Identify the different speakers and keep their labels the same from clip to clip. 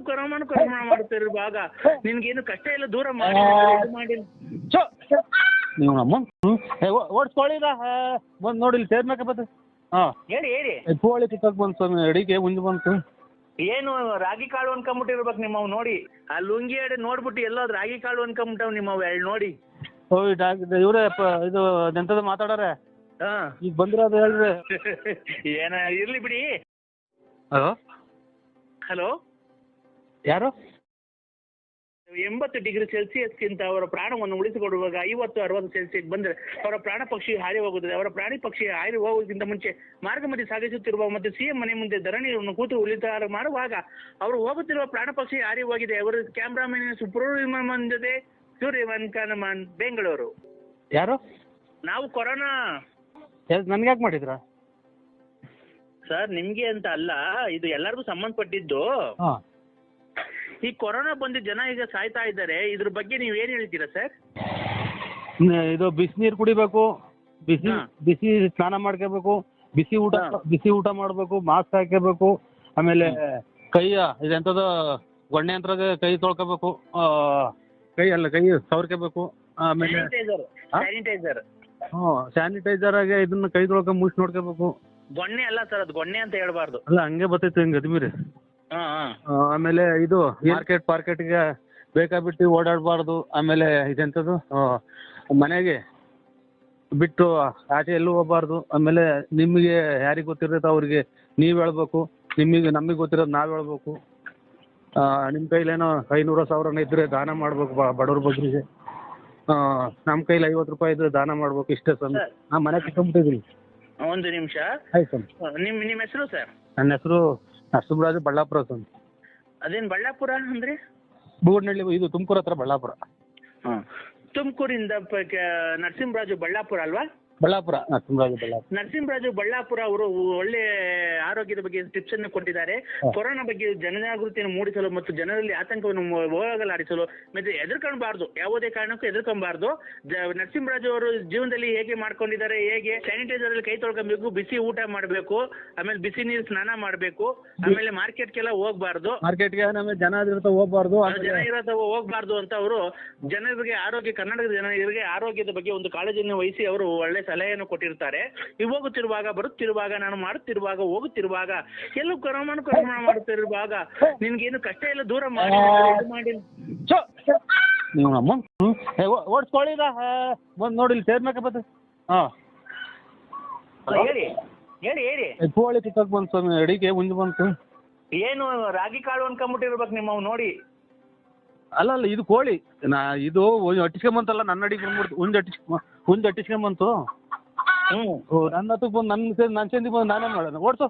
Speaker 1: ಕರ್ಮ ಮಾಡ್ತಿರುವಾಗ ನಿನ್ಗೇನು ಕಷ್ಟ ಇಲ್ಲ, ದೂರ ಮಾಡಿ ಮಾಡಿ
Speaker 2: ನೀವು ನಮ್ಮ ಓಡಿಸ್ಕೊಳ್ಳಿದ ಬಂದು ನೋಡಿ ಸೇರ್ಬೇಕ ಬತ್ತ ಹಾಂ
Speaker 1: ಹೇಳಿ ಹೇಳಿ.
Speaker 2: ಕೋಳಿ ಕಿತ್ತಕ್ಕೆ ಬಂತು ಸ್ವಾಮಿ, ಅಡಿಗೆ ಮುಂಜೆ ಬಂತು.
Speaker 1: ಏನು ರಾಗಿ ಕಾಳು ಅನ್ಕೊಂಬಿಟ್ಟಿರ್ಬೇಕು ನಿಮ್ಮವ್ ನೋಡಿ. ಆ ಲುಂಗಿ ಅಡೆ ನೋಡ್ಬಿಟ್ಟು ಎಲ್ಲೋದ್ ರಾಗಿ ಕಾಳು ಅನ್ಕೊಂಬಿಟ್ಟವ್ ನಿಮ್ಮವ್ ಎರಡು ನೋಡಿ.
Speaker 2: ಓಯ್ ಇವರೇ ಇದು ಎಂಥದ್ದು ಮಾತಾಡೋರೆ
Speaker 1: ಹಾಂ
Speaker 2: ಈಗ ಬಂದಿರೋದು ಹೇಳ್ರಿ.
Speaker 1: ಏನ ಇರ್ಲಿ ಬಿಡಿ.
Speaker 2: ಹಲೋ
Speaker 1: ಹಲೋ,
Speaker 2: ಯಾರು?
Speaker 1: 80 ಡಿಗ್ರಿ ಸೆಲ್ಸಿಯಸ್ಗಿಂತ ಅವರ ಪ್ರಾಣವನ್ನು ಉಳಿಸಿಕೊಡುವಾಗ 50-60 ಸೆಲ್ಸಿಯಸ್ ಬಂದರೆ ಅವರ ಪ್ರಾಣ ಪಕ್ಷಿ ಹಾರಿ ಹೋಗುತ್ತದೆ. ಅವರ ಪ್ರಾಣಿ ಪಕ್ಷಿ ಹಾರಿ ಹೋಗೋದಕ್ಕಿಂತ ಮುಂಚೆ ಮಾರ್ಗ ಮಧ್ಯೆ ಸಾಗಿಸುತ್ತಿರುವ ಮತ್ತು ಸಿಎಂ ಮನೆ ಮುಂದೆ ಧರಣಿಯನ್ನು ಕೂತು ಉಳಿತಾರ ಮಾಡುವಾಗ ಅವರು ಹೋಗುತ್ತಿರುವ ಪ್ರಾಣ ಪಕ್ಷಿ ಹಾರಿ ಹೋಗಿದೆ. ಅವರು ಕ್ಯಾಮ್ರಾಮನ್ ಸುಬ್ರಹ್ಮಣ್ಯನ್ ಜೊತೆ ಸೂರ್ಯಮನ್ ಕನಮನ್, ಬೆಂಗಳೂರು.
Speaker 2: ಯಾರು?
Speaker 1: ನಾವು ಕೊರೋನಾ.
Speaker 2: ನನ್ಗೆ ಯಾಕೆ ಮಾಡಿದ್ರಾ
Speaker 1: ಸರ್? ನಿಮ್ಗೆ ಅಂತ ಅಲ್ಲ, ಇದು ಎಲ್ಲರಿಗೂ ಸಂಬಂಧಪಟ್ಟಿದ್ದು.
Speaker 2: ಹಾಂ,
Speaker 1: ಈ ಕೊರೋನಾ ಬಂದು ಜನ ಈಗ ಸಾಯ್ತಾ ಇದ್ದಾರೆ, ಇದ್ರ ಬಗ್ಗೆ ನೀವು ಏನು ಹೇಳ್ತೀರಾ ಸರ್?
Speaker 2: ಇದು ಬಿಸಿನೀರು ಕುಡಿಬೇಕು, ಬಿಸಿ ಸ್ನಾನ ಮಾಡ್ಕೋಬೇಕು, ಬಿಸಿ ಊಟ ಮಾಡಬೇಕು, ಮಾಸ್ಕ್ ಹಾಕೋಬೇಕು, ಆಮೇಲೆ ಇದೆಂಥದ್ದು ಗೊಣ್ಣೆ ಯಂತ್ರಾಗ ಕೈ ತೊಳ್ಕೋಬೇಕು, ಕೈ ಸವರ್ಕೋಬೇಕು, ಆಮೇಲೆ
Speaker 1: ಸ್ಯಾನಿಟೈಸರ್.
Speaker 2: ಹ್ಞೂ, ಸ್ಯಾನಿಟೈಸರ್ ಆಗಿ ಇದನ್ನ ಕೈ ತೊಳ್ಕೊ ಮುಚ್ಚಿ ನೋಡ್ಕೋಬೇಕು.
Speaker 1: ಗೊಣ್ಣೆ ಅಲ್ಲ ಸರ್, ಅದು ಗೊಣ್ಣೆ ಅಂತ ಹೇಳ್ಬಾರ್ದು.
Speaker 2: ಅಲ್ಲ, ಹಂಗೆ ಬರ್ತೈತೆ ಹಿಂಗೆ ಅದ್ಮೀರಿ. ಆಮೇಲೆ ಇದು ಪಾರ್ಕೆಟ್ಗೆ ಬೇಕಾಬಿಟ್ಟು ಓಡಾಡಬಾರ್ದು. ಆಮೇಲೆ ಇದೆಂಥದ್ದು ಮನೆಗೆ ಬಿಟ್ಟು ಆಚೆ ಎಲ್ಲೂ ಹೋಗಬಾರ್ದು. ಆಮೇಲೆ ನಿಮಗೆ ಯಾರಿಗೆ ಗೊತ್ತಿರುತ್ತೆ ಅವ್ರಿಗೆ ನೀವು ಹೇಳ್ಬೇಕು, ನಮಗೆ ಗೊತ್ತಿರೋದು ನಾವು ಹೇಳ್ಬೇಕು. ನಿಮ್ಮ ಕೈಲೇನೋ 500,000 ಇದ್ದರೆ ದಾನ ಮಾಡ್ಬೇಕು ಬಡವ್ರ ಬಗ್ಗರಿಗೆ. ನಮ್ಮ ಕೈಲಿ 50 ರೂಪಾಯಿ ಇದ್ರೆ ದಾನ ಮಾಡ್ಬೇಕು. ಇಷ್ಟೇ ಸರ್. ನಾನು ಮನೆ ಕಿತ್ಕೊಂಡ್ಬಿಟ್ಟಿದ್ದೀನಿ.
Speaker 1: ಒಂದು ನಿಮಿಷ.
Speaker 2: ಆಯ್ತು ಸರ್.
Speaker 1: ನಿಮ್ಮ ಹೆಸರು ಸರ್?
Speaker 2: ನನ್ನ ಹೆಸರು ನರಸಿಂಹರಾಜು, ಬಳ್ಳಾಪುರ ಸರ್.
Speaker 1: ಅದೇನು ಬಳ್ಳಾಪುರ ಅಂದರೆ?
Speaker 2: ಬೂಡ್ನಳ್ಳಿ, ಇದು ತುಮಕೂರು ಹತ್ರ ಬಳ್ಳಾಪುರ.
Speaker 1: ಹಾಂ, ತುಮಕೂರಿಂದ ನರಸಿಂಹರಾಜು ಬಳ್ಳಾಪುರ ಅಲ್ವಾ?
Speaker 2: ಬಳ್ಳಾಪುರ,
Speaker 1: ನರಸಿಂಹರಾಜು ಬಳ್ಳಾಪುರ ಅವರು ಒಳ್ಳೆ ಆರೋಗ್ಯದ ಬಗ್ಗೆ ಟಿಪ್ಸ್ ಅನ್ನು ಕೊಟ್ಟಿದ್ದಾರೆ. ಕೊರೋನಾ ಬಗ್ಗೆ ಜನಜಾಗೃತಿಯನ್ನು ಮೂಡಿಸಲು ಮತ್ತು ಜನರಲ್ಲಿ ಆತಂಕವನ್ನು ಹೋಗಲಾಡಿಸಲು ಮತ್ತೆ ಎದುರ್ಕೊಳ್ಬಾರ್ದು, ಯಾವುದೇ ಕಾರಣಕ್ಕೂ ಎದುರ್ಕೊಬಾರ್ದು. ನರಸಿಂಹರಾಜು ಅವರು ಜೀವನದಲ್ಲಿ ಹೇಗೆ ಮಾಡ್ಕೊಂಡಿದ್ದಾರೆ, ಹೇಗೆ ಸ್ಯಾನಿಟೈಸರ್ ಅಲ್ಲಿ ಕೈ ತೊಳ್ಕೊಬೇಕು, ಬಿಸಿ ಊಟ ಮಾಡಬೇಕು, ಆಮೇಲೆ ಬಿಸಿ ನೀರು ಸ್ನಾನ ಮಾಡಬೇಕು, ಆಮೇಲೆ ಮಾರ್ಕೆಟ್ಗೆಲ್ಲ ಹೋಗ್ಬಾರ್ದು,
Speaker 2: ಮಾರ್ಕೆಟ್ಗೆ ಜನ ಹೋಗ್ಬಾರ್ದು,
Speaker 1: ಜನ ಇರತ್ತವ ಹೋಗ್ಬಾರ್ದು ಅಂತ ಅವರು ಜನರಿಗೆ ಕರ್ನಾಟಕದ ಜನರಿಗೆ ಆರೋಗ್ಯದ ಬಗ್ಗೆ ಒಂದು ಕಾಳಜಿಯನ್ನು ವಹಿಸಿ ಅವರು ಒಳ್ಳೆ ಸಲಹೆಯನ್ನು ಕೊಟ್ಟಿರ್ತಾರೆ. ಹೋಗುತ್ತಿರುವಾಗ, ಬರುತ್ತಿರುವಾಗ, ನಾನು ಮಾಡುತ್ತಿರುವಾಗ, ಹೋಗುತ್ತಿರುವಾಗ, ಎಲ್ಲೂ ಕರ್ಮ ಮಾಡುತ್ತಿರುವಾಗ ನಿನ್ಗೇನು ಕಷ್ಟ ಇಲ್ಲ, ದೂರ ಮಾಡಿ ಮಾಡಿ
Speaker 2: ನೀವು ನಮ್ಮ ಓಡಿಸ್ಕೊಳ್ಳಿದ ಬಂದು ನೋಡಿ ಸೇರ್ಬೇಕ ಬತ್ತ. ಹಾಂ,
Speaker 1: ಹೇಳಿ ಹೇಳಿ ಹೇಳಿ.
Speaker 2: ಕೋಳಿ ಕಿತ್ತಕ್ಕೆ ಬಂತು ಸ್ವಾಮಿ, ಅಡಿಗೆ ಮುಂಜೆ ಬಂತು.
Speaker 1: ಏನು ರಾಗಿ ಕಾಳು ಅನ್ಕೊಂಬಿಟ್ಟಿರ್ಬೇಕು ನಿಮ್ಮವ್ ನೋಡಿ.
Speaker 2: ಅಲ್ಲ, ಇದು ಕೋಳಿ ಇದು ಅಟ್ಟಿಸ್ಕೊಂಬಂತಲ್ಲ, ನನ್ನ ಅಡಿಗೆ ಬಂದ್ಬಿಡ್ತು. ಹುಂಜ್ ಅಟ್ಟಿಸ್ಕೊಂಬಂತು. ನನ್ನ ಹತ್ತಕ್ಕೆ ಬಂದು ನನ್ನ ಚೆಂದಿಗೆ ಬಂದು ನಾನೇ ಮಾಡೋಣ. ಓಡಿಸು.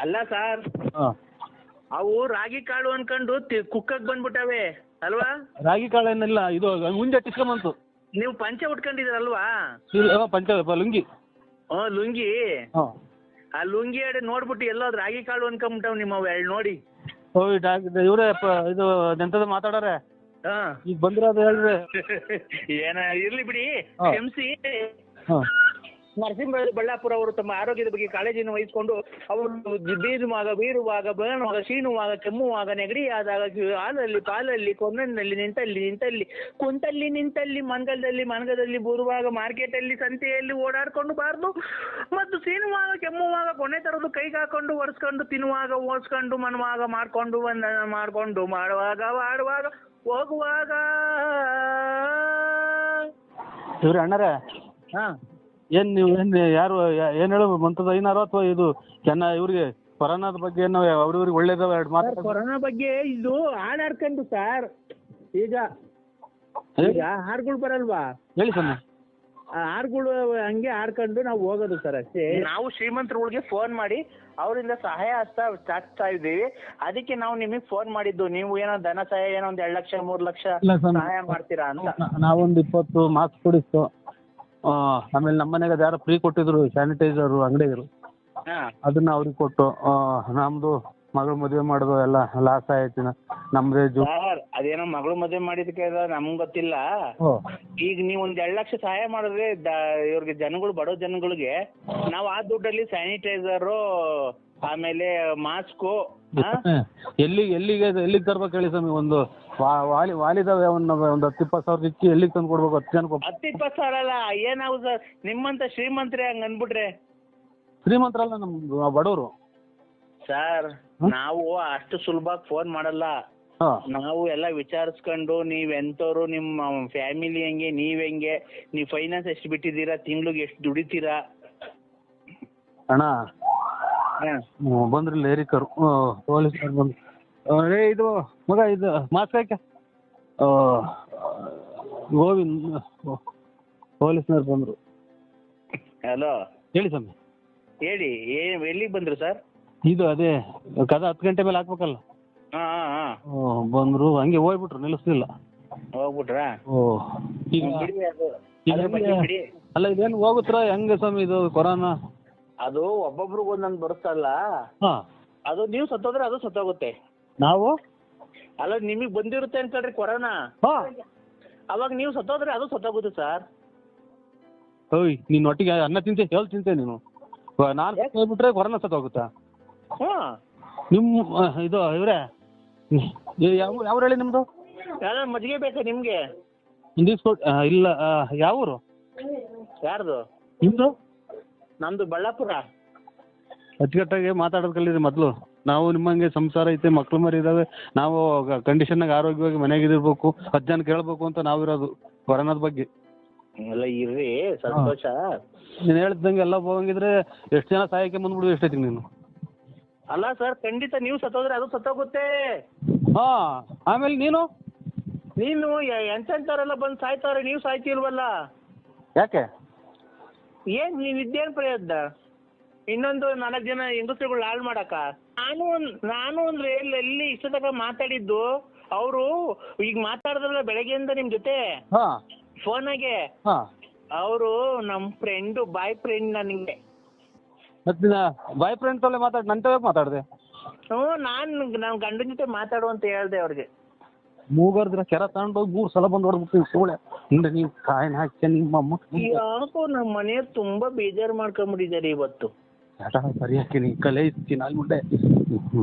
Speaker 1: ಅಲ್ಲ ಸರ್, ಅವು ರಾಗಿ ಕಾಳು ಅನ್ಕೊಂಡು ಕುಕ್ಕಕ್ಕೆ ಬಂದ್ಬಿಟ್ಟವೆ ಅಲ್ವಾ?
Speaker 2: ರಾಗಿ ಕಾಳು ಏನಿಲ್ಲ, ಇದು ಹುಂಜ್ ಅಟ್ಟಿಸ್ಕೊಂಬಂತು.
Speaker 1: ನೀವು ಪಂಚೆ ಉಟ್ಕೊಂಡಿದ್ದೀರಲ್ವಾ?
Speaker 2: ಪಂಚ ಲುಂಗಿ.
Speaker 1: ಲುಂಗಿ. ಆ ಲುಂಗಿ ಅಡೆ ನೋಡ್ಬಿಟ್ಟು ಎಲ್ಲೋದ್ ರಾಗಿ ಕಾಳು ಅನ್ಕೊಂಬಿಟ್ಟವ್ ನಿಮ್ಮವ್ ಎರಡು ನೋಡಿ.
Speaker 2: ಓಯ್ ಇವರೇ ಇದು ಎಂಥದ್ದು ಮಾತಾಡೋರೆ ಈಗ ಬಂದಿರೋದು ಹೇಳ್ರಿ.
Speaker 1: ಏನ ಇರ್ಲಿ ಬಿಡಿ, ಕ್ಷಮಿಸಿ. ನರಸಿಂಹರಾಜು ಬಳ್ಳಾಪುರ ಅವರು ತಮ್ಮ ಆರೋಗ್ಯದ ಬಗ್ಗೆ ಕಾಳಜಿಯನ್ನು ವಹಿಸಿಕೊಂಡು ಅವರು ಬೀರುವಾಗ ಬೇಣುವಾಗ, ಶೀಣುವಾಗ, ಕೆಮ್ಮುವಾಗ, ನೆಗಡಿಯಾದಾಗ, ಹಾಲಲ್ಲಿ, ಪಾಲಲ್ಲಿ, ಕೊನ್ನಲ್ಲಿ, ನಿಂತಲ್ಲಿ, ಕುಂತಲ್ಲಿ, ನಿಂತಲ್ಲಿ, ಮನಗದಲ್ಲಿ, ಬೂರುವಾಗ, ಮಾರ್ಕೆಟಲ್ಲಿ, ಸಂತೆಯಲ್ಲಿ ಓಡಾಡ್ಕೊಂಡು ಬಾರ್ದು ಮತ್ತು ಸೀನುವಾಗ, ಕೆಮ್ಮುವಾಗ, ಕೊನೆ ತರೋದು ಕೈಗೆ ಹಾಕೊಂಡು ಒರೆಸ್ಕೊಂಡು, ತಿನ್ನುವಾಗ, ಓಡಿಸ್ಕೊಂಡು, ಮನುವಾಗ, ಮಾಡ್ಕೊಂಡು ಮಾಡುವಾಗ, ಆಡುವಾಗ, ಹೋಗುವಾಗ.
Speaker 2: ಇವ್ರಿ ಅಣ್ಣರೇ, ಏನು ಯಾರು ಏನು ಹೇಳು ಮಂತದ ಐನಾರು ಅಥವಾ ಇದು ಇವ್ರಿಗೆ ಕೊರೋನಾದ ಬಗ್ಗೆ ಏನೋ ಅವ್ರಿಗೆ ಒಳ್ಳೇದವ ಎರಡು ಮಾತು.
Speaker 1: ಕೊರೋನಾ ಬಗ್ಗೆ ಇದು ಹಾಡಾಡ್ಕೊಂಡು ಸರ್, ಈಗ ಹಾಡುಗಳು ಬರಲ್ವಾ?
Speaker 2: ಹೇಳಿ ಸರ್.
Speaker 1: ಹಾಡುಗಳು ಹಂಗೆ ಹಾಡ್ಕೊಂಡು ನಾವು ಹೋಗೋದು ಸರ್ ಅಷ್ಟೇ. ನಾವು ಶ್ರೀಮಂತರುಗಳಿಗೆ ಫೋನ್ ಮಾಡಿ ಅವರಿಂದ ಸಹಾಯ ಚಾಚ್ತಾ ಇದ್ದೀವಿ. ಅದಕ್ಕೆ ನಾವು ನಿಮಗೆ ಫೋನ್ ಮಾಡಿದ್ದು. ನೀವು ಏನೋ ಧನ ಸಹಾಯ ಏನೋ 1 ಲಕ್ಷ 3 ಲಕ್ಷ ಸಹಾಯ ಮಾಡ್ತೀರಾ ಅಂತ.
Speaker 2: ನಾವೊಂದು 20 ಮಾಸ್ಕ್ ಕೊಡಿಸ್ತು. ಆಮೇಲೆ ನಮ್ಮ ಮನೆಗೆ ಯಾರೋ ಫ್ರೀ ಕೊಟ್ಟಿದ್ರು ಸ್ಯಾನಿಟೈಸರು ಅಂಗಡಿಗರು, ಅದನ್ನ ಅವ್ರಿಗೆ ಕೊಟ್ಟು ನಮ್ದು ಮಗಳು ಮದುವೆ ಮಾಡೋದು ಎಲ್ಲ ಲಾಸ್ ಆಯ್ತು. ನಮ್ದೇ
Speaker 1: ಅದೇನೋ ಮಗಳು ಮದುವೆ ಮಾಡಿದಕ್ಕೆ ನಮ್ಗೆ ಗೊತ್ತಿಲ್ಲ. ಈಗ ನೀವು 1 ಲಕ್ಷ ಸಹಾಯ ಮಾಡಿದ್ರೆ ಇವ್ರಿಗೆ ಜನಗಳು, ಬಡೋ ಜನಗಳಿಗೆ ನಾವು ಆ ದುಡ್ಡಲ್ಲಿ ಸ್ಯಾನಿಟೈಸರು, ಆಮೇಲೆ ಮಾಸ್ಕು.
Speaker 2: ಎಲ್ಲಿಗೆ ತರ್ಬೇಕು ಹೇಳಿ ಸ್ವಾಮಿ? ಒಂದು ವಾಲಿದಾವೆ ಒಂದು 10-20 ಸಾವಿರ ಇಕ್ಕಿ ಎಲ್ಲಿಗೆ ತಂದು ಕೊಡ್ಬೇಕು? 10 ಜನಕ್ಕೆ
Speaker 1: 10-20 ಸಾವಿರ ಅಲ್ಲ, ಏನಾವು ಸರ್ ನಿಮ್ಮಂತ ಶ್ರೀಮಂತರೇ ಹಂಗ ಅನ್ಬಿಟ್ರೆ?
Speaker 2: ಶ್ರೀಮಂತರಲ್ಲ, ನಮ್ದು ಬಡವರು
Speaker 1: ಸರ್. ನಾವು ಅಷ್ಟು ಸುಲಭ ಫೋನ್ ಮಾಡಲ್ಲ. ನಾವು ಎಲ್ಲ ವಿಚಾರಿಸ್ಕೊಂಡು ನೀವ್ ಎಂತವ್ರು, ನಿಮ್ಮ ಫ್ಯಾಮಿಲಿ ಹೆಂಗೆ, ನೀವ್ ಹೆಂಗೆ, ನೀವ್ ಫೈನಾನ್ಸ್ ಎಷ್ಟು ಬಿಟ್ಟಿದ್ದೀರಾ, ತಿಂಗ್ಳಿಗೆ ಎಷ್ಟು ದುಡಿತೀರಾ?
Speaker 2: ಅಣ್ಣ ಬಂದ್ರಲ್ಲ ಏರಿಕರು ಪೊಲೀಸ್ನವ್ರು ಬಂದು, ಇದು ಮಗ ಇದು ಮಾಸ್ಕ್ ಹಾಕ ಗೋವಿಂದ್ ಪೊಲೀಸ್ನವ್ರು ಬಂದರು.
Speaker 1: ಹಲೋ
Speaker 2: ಹೇಳಿ ಸ್ವಾಮಿ.
Speaker 1: ಹೇಳಿ, ಎಲ್ಲಿಗೆ ಬಂದ್ರು ಸರ್?
Speaker 2: ಇದು ಅದೇ ಕದ 10 ಗಂಟೆ ಮೇಲೆ ಹಾಕ್ಬೇಕಲ್ಲ. ಬಂದ್ರು, ಹಂಗೆ ಹೋಗ್ಬಿಟ್ರು, ನಿಲ್ಲಿಸ್ಲಿಲ್ಲ.
Speaker 1: ಹೋಗ್ಬಿಟ್ರಾ?
Speaker 2: ಈಗ ಅಲ್ಲ ಇದೇನು ಹೋಗುತ್ತಾ ಹೆಂಗೆ ಸ್ವಾಮಿ ಇದು ಕೊರೋನಾ?
Speaker 1: ಅದು ಒಬ್ಬೊಬ್ರಿಗೆ ಒಂದೊಂದು ಬರುತ್ತಲ್ಲ, ಅದು ನೀವು ಸತ್ತೋದ್ರೆ ಅದು ಸತ್ತೋಗುತ್ತೆ.
Speaker 2: ನಾವು
Speaker 1: ಅಲ್ಲ ನಿಮಗೆ ಬಂದಿರುತ್ತೆ ಅನ್ಕೊಳ್ರಿ ಕೊರೋನಾ, ಅವಾಗ ನೀವು ಸತ್ತೋದ್ರೆ ಅದು ಸತ್ತೋಗುತ್ತೆ ಸರ್.
Speaker 2: ಓಯ್ ನೀನ್ ಒಟ್ಟಿಗೆ ಅನ್ನ ತಿಂತೆ ಹೇಳಿ ತಿಂತೆ ನೀನು. ನಾನು ಹೋಗ್ಬಿಟ್ರೆ ಕೊರೋನಾ ಸತ್ತೋಗುತ್ತಾ? ನಿಮ್ಮ ಇದು ಇವ್ರೆ ಯಾವ ಹೇಳಿ ನಿಮ್ದು?
Speaker 1: ಯಾವ್ದು ಮಜ್ಜಿಗೆ ಬೇಕಾ ನಿಮ್ಗೆ?
Speaker 2: ಇಲ್ಲ, ಯಾವ ಊರು?
Speaker 1: ಯಾರ್ದು?
Speaker 2: ನಿಮ್ದು?
Speaker 1: ನಮ್ದು ಬಳ್ಳಾಪುರ.
Speaker 2: ಅಚ್ಚುಕಟ್ಟಾಗಿ ಮಾತಾಡೋದು ಕಲೀರಿ ಮೊದಲು. ನಾವು ನಿಮ್ಮಂಗೆ ಸಂಸಾರ ಐತೆ, ಮಕ್ಳು ಮರಿ ಇದಾವೆ, ನಾವು ಕಂಡೀಷನ್ನಾಗ ಆರೋಗ್ಯವಾಗಿ ಮನೆಯಾಗಿರ್ಬೇಕು, 10 ಜನ ಕೇಳಬೇಕು ಅಂತ ನಾವಿರೋದು ಕೊರೋನಾದ ಬಗ್ಗೆ.
Speaker 1: ಎಲ್ಲ ಇರ್ರಿ, ಸಂತೋಷ.
Speaker 2: ನೀನು ಹೇಳ್ದಂಗೆ ಎಲ್ಲ ಹೋಗಂಗಿದ್ರೆ ಎಷ್ಟು ಜನ ಸಹಾಯಕ್ಕೆ ಬಂದ್ಬಿಡು ಎಷ್ಟೈತಿ ನೀನು?
Speaker 1: ಅಲ್ಲ ಸರ್, ಖಂಡಿತ ನೀವು ಸತ್ತೋದ್ರೆ ಅದು ಸತ್ತೋಗುತ್ತೆ.
Speaker 2: ಆಮೇಲೆ ನೀನು
Speaker 1: ಎಂತೆಂಥವ್ರೆಲ್ಲ ಬಂದು ಸಾಯ್ತಾವ್ರೆ, ನೀವು ಸಾಯ್ತಿಲ್ವಲ್ಲ?
Speaker 2: ಯಾಕೆ?
Speaker 1: ಏನ್ ನೀವ್ ಇದ್ದೇನ್ ಪ್ರಯತ್ನ? ಇನ್ನೊಂದು 4 ಜನ ಹೆಂಗಸ್ರುಗಳು ಹಾಳು ಮಾಡಕ? ನಾನು ಅಂದ್ರೆ ಎಲ್ಲಿ ಇಷ್ಟ ತನಕ ಮಾತಾಡಿದ್ದು, ಅವರು ಈಗ ಮಾತಾಡಿದ್ರಲ್ಲ ಬೆಳಗ್ಗೆಯಿಂದ ನಿಮ್ ಜೊತೆ ಫೋನಾಗೆ, ಅವರು ನಮ್ ಫ್ರೆಂಡ್, ಬಾಯ್ ಫ್ರೆಂಡ್. ನನಗೆ
Speaker 2: ಬಾಯ್ ಫ್ರೆಂಡ್ ತಲೆ ನಂತವಾಗ ಮಾತಾಡಿದೆ.
Speaker 1: ನಾನು ಗಂಡನ ಜೊತೆ ಮಾತಾಡು ಅಂತ ಹೇಳ್ದೆ ಅವ್ರಿಗೆ.
Speaker 2: ಮೂಗರ್ದ್ರ ಕೆರ ತಗೊಂಡೋಗಿ 3 ಸಲ ಬಂದು ಹೊಡ್ಬಿಡ್ತೀನಿ ಸೋಳೆ. ಹಿಂದೆ ನೀವು ಕಾಯಿನ ಹಾಕಿ ನಿಮ್ಮ
Speaker 1: ಯಾಕೋ ನಮ್ಮ ಮನೆಯವ್ರು ತುಂಬಾ ಬೇಜಾರು ಮಾಡ್ಕೊಂಡ್ಬಿಟ್ಟಿದ್ದಾರೆ ಇವತ್ತು.
Speaker 2: ಸರಿ ಹಾಕಿನಿ ಕಲೆ ಇರ್ತೀನಿ ಅಲ್ಬಿಟ್ಟೆ.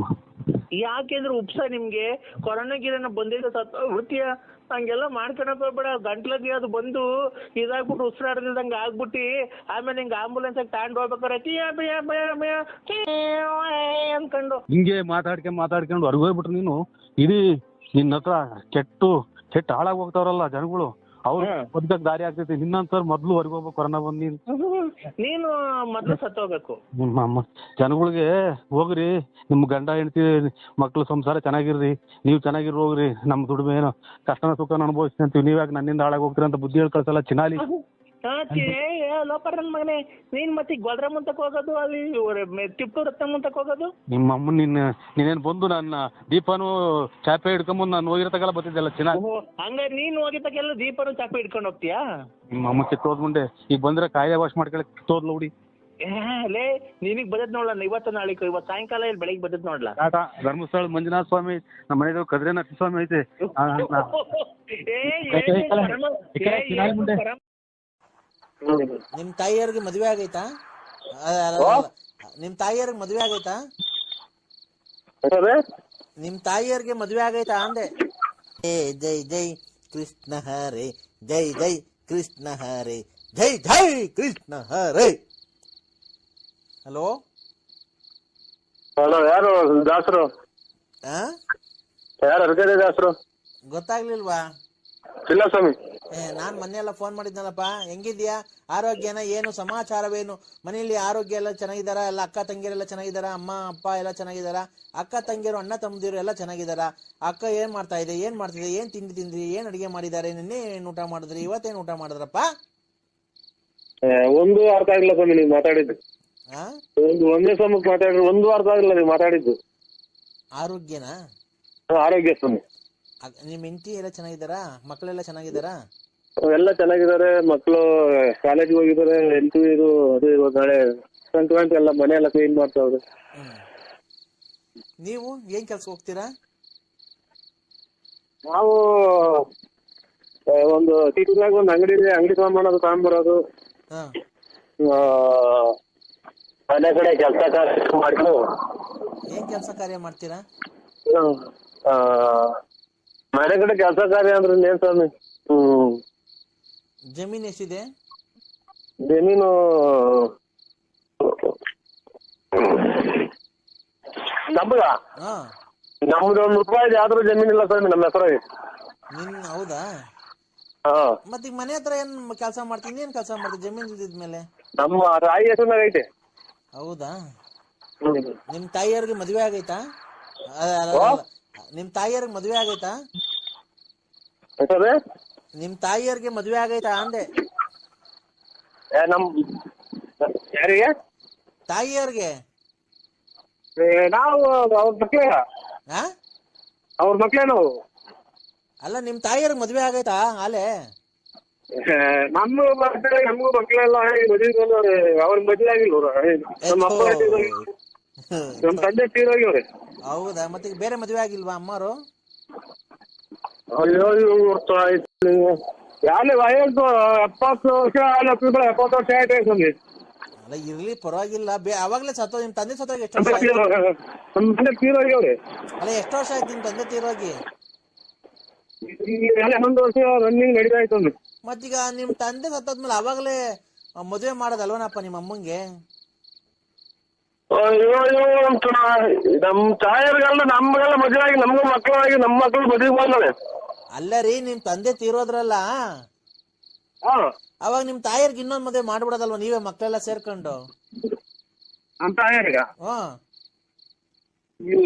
Speaker 1: ಯಾಕೆಂದ್ರೆ ಉಪ್ಸ ನಿಮ್ಗೆ ಕೊರೋನಾ ಗಿರೋನ ಬಂದಿದ್ದ ಸತ್ತೋಗ್ಬಿಡ್ತೀಯ, ಹಂಗೆಲ್ಲ ಮಾಡ್ಕೊಳಕ್ ಹೋಗ್ಬೇಡ. ಗಂಟ್ಲಗೆ ಅದು ಬಂದು ಇದಾಗ್ಬಿಟ್ಟು ಉಸಿರಾಡ್ದಂಗೆ ಆಗ್ಬಿಟ್ಟು ಆಮೇಲೆ ಹಿಂಗೆ ಆಂಬುಲೆನ್ಸ್ ಆಗಿ ತಗೊಂಡು ಹೋಗ್ಬೇಕಾರೆ ಅನ್ಕೊಂಡು
Speaker 2: ಹಿಂಗೆ ಮಾತಾಡ್ಕೊಂಡು ಹೊರಗೆ ಹೋಗ್ಬಿಟ್ರು ನೀನು. ಇಡೀ ನಿನ್ನ ಹತ್ರ ಕೆಟ್ಟ ಹಾಳಾಗಿ ಹೋಗ್ತಾವ್ರಲ್ಲ ಜನಗಳು, ಅವ್ರು ಬದುಕಕ್ ದಾರಿ ಆಗ್ತೈತಿ. ನಿನ್ನಂತವ್ರು ಮೊದ್ಲು ಹೊರಗೆ ಹೋಗ್ಬೇಕು ಕೊರೋನಾ ಬಂದು.
Speaker 1: ನೀನು ಮೊದ್ಲು ಸತ್ತೋಗ್ಬೇಕು.
Speaker 2: ಜನಗಳಿಗೆ ಹೋಗ್ರಿ, ನಿಮ್ ಗಂಡ ಹೆಂಡತಿ ಮಕ್ಳು ಸಂಸಾರ ಚೆನ್ನಾಗಿರ್ರಿ, ನೀವು ಚೆನ್ನಾಗಿರ್ ಹೋಗ್ರಿ, ನಮ್ ದುಡಿಮೆ ಏನೋ ಕಷ್ಟನ ಸುಖನ ಅನುಭವಿಸ್ತೀನಿ ಅಂತೀವಿ, ನೀವ್ಯಾಗ ನನ್ನಿಂದ ಹಾಳಾಗಿ ಹೋಗ್ತೀರಿ ಅಂತ ಬುದ್ಧಿ ಹೇಳಿ ಕಳ್ಸಲ್ಲ ಚಿನಾಲಿ.
Speaker 1: ಲೋಪರ್ ನನ್ ಮಗನೇ, ನೀನ್ ಮತ್ತೆ ಗೊಲ್ರ ಮುಂತಕ್ ಹೋಗೋದು, ಅಲ್ಲಿ ಟಿಪ್ಪು ರತ್ನ ಮುಂತಕ್ ಹೋಗೋದು.
Speaker 2: ನಿಮ್ಮ ಅಮ್ಮ ನೀನೇನ್ ಬಂದು ನನ್ನ ದೀಪನು ಚಾಪೆ ಹಿಡ್ಕೊಂಬಂದು ನಾನು ಹೋಗಿರತಗಲ್ಲ ಬರ್ತಿದ್ದೆಲ್ಲ ಚಿನಾಲಿ.
Speaker 1: ಹಂಗ ನೀನ್ ಹೋಗಿದ್ದಕ್ಕೆಲ್ಲ ದೀಪನು ಚಾಪೆ ಹಿಡ್ಕೊಂಡು ಹೋಗ್ತೀಯಾ?
Speaker 2: ನಿಮ್ಮ ಅಮ್ಮ ಕಿತ್ತೋದ್ ಮುಂದೆ ಈಗ ಬಂದ್ರೆ ಕಾಯಿಲೆ ವಾಶ್ ಮಾಡ್ಕೊಳಕ್ ಕಿತ್ತೋದ್ಲ ಹುಡಿ.
Speaker 1: ಲೇ ನಿನಗ್ ಬದತ್ ನೋಡ್ಲ, ಇವತ್ತು ಸಾಯಂಕಾಲ ಇಲ್ಲಿ ಬೆಳಿಗ್ಗೆ ಬದತ್ ನೋಡ್ಲ.
Speaker 2: ಧರ್ಮಸ್ಥಳ ಮಂಜುನಾಥ ಸ್ವಾಮಿ, ನಮ್ಮ ಮನೆಯದು ಕದ್ರಿ ನರಸಿಂಹ ಸ್ವಾಮಿ ಐತೆ.
Speaker 3: ನಿಮ್ ತಾಯಿಯವ್ರಿಗೆ ಮದ್ವೆ ಆಗೈತಾ? ನಿಮ್ ತಾಯಿಯವ್ರಿಗೆ ಮದ್ವೆ ಆಗೈತಾ? ನಿಮ್ ತಾಯಿಯವ್ರಿಗೆ ಮದ್ವೆ ಆಗೈತಾ ಅಂದೆ. ಜೈ ಜೈ ಕೃಷ್ಣ ಹರೇ, ಜೈ ಜೈ ಕೃಷ್ಣ ಹರೇ, ಜೈ ಜೈ ಕೃಷ್ಣ ಹರೇ. ಹಲೋ
Speaker 4: ಯಾರು ದಾಸರು? ಯಾರು ದಾಸರು?
Speaker 3: ಗೊತ್ತಾಗ್ಲಿಲ್ವಾ?
Speaker 4: ಇಲ್ಲ ಸ್ವಾಮಿ.
Speaker 3: ನಾನ್ ಮೊನ್ನೆ ಎಲ್ಲ ಫೋನ್ ಮಾಡಿದ್ನಲ್ಲಪ್ಪ. ಹೆಂಗಿದ್ಯಾ? ಆರೋಗ್ಯನ ಏನು ಸಮಾಚಾರವೇನು? ಮನೆಯಲ್ಲಿ ಆರೋಗ್ಯ ಎಲ್ಲ ಚೆನ್ನಾಗಿದಾರ? ಎಲ್ಲ ಅಕ್ಕ ತಂಗಿಯರೆಲ್ಲ ಚೆನ್ನಾಗಿದಾರ? ಅಮ್ಮ ಅಪ್ಪ ಎಲ್ಲ ಚೆನ್ನಾಗಿದಾರ? ಅಕ್ಕ ತಂಗಿಯರು ಅಣ್ಣ ತಮ್ಮದಿರು ಎಲ್ಲ ಚೆನ್ನಾಗಿದಾರ? ಅಕ್ಕ ಏನ್ ಮಾಡ್ತಾ ಇದೆ, ಏನ್ ಮಾಡ್ತಿದೆ, ಏನ್ ತಿಂದ್ರಿ, ಏನ್ ಅಡಿಗೆ ಮಾಡಿದ್ದಾರೆ, ನಿನ್ನೆ ಏನ್ ಊಟ ಮಾಡಿದ್ರಿ, ಇವತ್ತೇನ್ ಊಟ ಮಾಡಿದ್ರಪ್ಪ?
Speaker 4: ಒಂದು ಅರ್ಥ ಆಗಿಲ್ಲ ಸ್ವಾಮಿ ನೀವು ಮಾತಾಡಿದ್ದು. ಒಂದೇ ಸಮಯಕ್ಕೆ ಮಾತಾಡಿದ್ರು ಒಂದು ಅರ್ಥ ಆಗಿಲ್ಲ ನೀವು ಮಾತಾಡಿದ್ದು.
Speaker 3: ಆರೋಗ್ಯನಾ?
Speaker 4: ಆರೋಗ್ಯ ಸ್ವಾಮಿ.
Speaker 3: ನಿಮ್ ಹೆಂಡತಿ ಎಲ್ಲ ಚೆನ್ನಾಗಿದಾರಾ? ಮಕ್ಕಳೆಲ್ಲ ಚೆನ್ನಾಗಿದಾರಾ?
Speaker 4: ಎಲ್ಲ ಚೆನ್ನಾಗಿದ್ದಾರೆ. ಮಕ್ಕಳು ಕಾಲೇಜಿಗೆ ಹೋಗಿದ್ದಾರೆ. ಹೆಂಡತಿ ಇದು ನಾಳೆ ಸಂಕ್ರಾಂತಿ ಎಲ್ಲ ಮನೆ ಎಲ್ಲ ಕ್ಲೀನ್ ಮಾಡ್ತಾವ್ರೆ.
Speaker 3: ನೀವು ಏನ್ ಕೆಲ್ಸ ಹೋಗ್ತೀರಾ?
Speaker 4: ನಾವು ಒಂದು ಸಿಟಿನಾಗ ಒಂದು ಅಂಗಡಿ ಇದೆ, ಅಂಗಡಿ ಸಾಮಾನು ಅದು ತಗೊಂಡ್ಬರೋದು. ಮನೆ ಕಡೆ ಕೆಲಸ ಮಾಡ್ಕೊಂಡು
Speaker 3: ಏನ್ ಕೆಲಸ ಕಾರ್ಯ ಮಾಡ್ತೀರಾ?
Speaker 4: ಮನೆ ಕಡೆ ಕೆಲಸ ಕಾರ್ಯ ಅಂದ್ರೆ ಏನ್ ಸ್ವಾಮಿ?
Speaker 3: ಜಮೀನ್ ಎಷ್ಟಿದೆ?
Speaker 4: ಜಮೀನು ನಮ್ಗ
Speaker 3: ಹಾ,
Speaker 4: ನಮ್ದು ₹1 ಯಾವ್ದಾರು ಜಮೀನಿಲ್ಲ ಸ್ವಾಮಿ ನಮ್ಮ ಹೆಸರಾಗಿ.
Speaker 3: ಹೌದಾ?
Speaker 4: ಹಾ,
Speaker 3: ಮತ್ತೀಗ ಮನೆ ಹತ್ರ ಏನ್ ಕೆಲಸ ಮಾಡ್ತೀನಿ? ಏನ್ ಕೆಲಸ ಮಾಡ್ತೀನಿ ಜಮೀನ್ ಇದ್ಮೇಲೆ?
Speaker 4: ನಮ್ಮ ತಾಯಿ ಹೆಸರಿನಾಗ ಐತೆ.
Speaker 3: ಹೌದಾ? ನಿಮ್ ತಾಯಿಯವ್ರಿಗೆ ಮದ್ವೆ ಆಗೈತಾ? ನಿಮ್ ತಾಯಿಯವ್ರಿಗೆ ಮದ್ವೆ ಆಗೈತಾ? ನಿಮ್ ತಾಯಿಯವ್ರಿಗೆ ಮದ್ವೆ ಆಗೈತಾ ಅಂದೆ.
Speaker 4: ನಮ್ ಯಾರಿಗೆ?
Speaker 3: ತಾಯಿಯವ್ರಿಗೆ.
Speaker 4: ನಾವು ಅವ್ರ ಮಕ್ಳೇ. ಅವ್ರ ಮಕ್ಳೇ ನಾವು.
Speaker 3: ಅಲ್ಲ, ನಿಮ್ ತಾಯಿಯವ್ರಿಗೆ ಮದ್ವೆ ಆಗೈತಾ ಆಲೆ?
Speaker 4: ನಮಗೂ ಮಕ್ಳೆಲ್ಲ ಮದುವೆ ಅವ್ರಿಗೆ ಮದ್ವೆ ಆಗಿಲ್ಲ. ನಮ್ಮ ಅಪ್ಪ ನಮ್ಮ ತಂದೆ ತೀರೋಗ್ಯವ್ರಿ.
Speaker 3: ಹೌದಾ? ಮತ್ತೆ ಬೇರೆ ಮದ್ವೆ ಆಗಿಲ್ವಾ ಅಮ್ಮರು?
Speaker 4: ಅಯ್ಯೋ ಯಾರು ವಯಸ್ಸು 70 ವರ್ಷ 70 ವರ್ಷ ಆಯ್ತು ಸ್ವಾಮಿ.
Speaker 3: ಅಲ್ಲ, ಇರ್ಲಿ ಪರವಾಗಿಲ್ಲ. ಅವಾಗ್ಲೇ ನಿಮ್ ತಂದೆ ಸತ್ತೋಗಿ ಎಷ್ಟು ವರ್ಷ
Speaker 4: ನಮ್ಮ ತಂದೆ ತೀರೋಗ್ಯವ್ರಿ.
Speaker 3: ಅಲ್ಲ, ಎಷ್ಟು ವರ್ಷ ಆಯ್ತು ನಿಮ್ ತಂದೆ ತೀರೋಗಿ?
Speaker 4: 11 ವರ್ಷ ರನ್ನಿಂಗ್ ನಡೀತಾ ಇತ್ತು.
Speaker 3: ಮತ್ತೀಗ ನಿಮ್ ತಂದೆ ಸತ್ತೋದ್ಮೇಲೆ ಅವಾಗ್ಲೇ ಮದ್ವೆ ಮಾಡೋದಲ್ವನಪ್ಪ ನಿಮ್ಮ ಅಮ್ಮಂಗೆ?
Speaker 4: ನಮ್ ತಾಯಿಯವ್ರಿಗೆಲ್ಲ ನಮ್ಗೆಲ್ಲ ಮದುವೆ ಆಗಿ ನಮ್ಗೂ ಮಕ್ಕಳಾಗಿ ನಮ್ಮ ಮಕ್ಕಳು ಮದುವೆ ಬಂದವೆ.
Speaker 3: ಅಲ್ಲ ರೀ, ನಿಮ್ ತಂದೆ ತೀರೋದ್ರಲ್ಲ, ಅವಾಗ ನಿಮ್ ತಾಯಿಯರ್ಗೆ ಇನ್ನೊಂದ್ ಮದ್ವೆ ಮಾಡ್ಬಿಡೋದಲ್ವ ನೀವೇ ಮಕ್ಕಳೆಲ್ಲ ಸೇರ್ಕೊಂಡು?
Speaker 4: ನಮ್ ತಾಯಿಯರ್ಗ
Speaker 3: ಹ್ಮ್,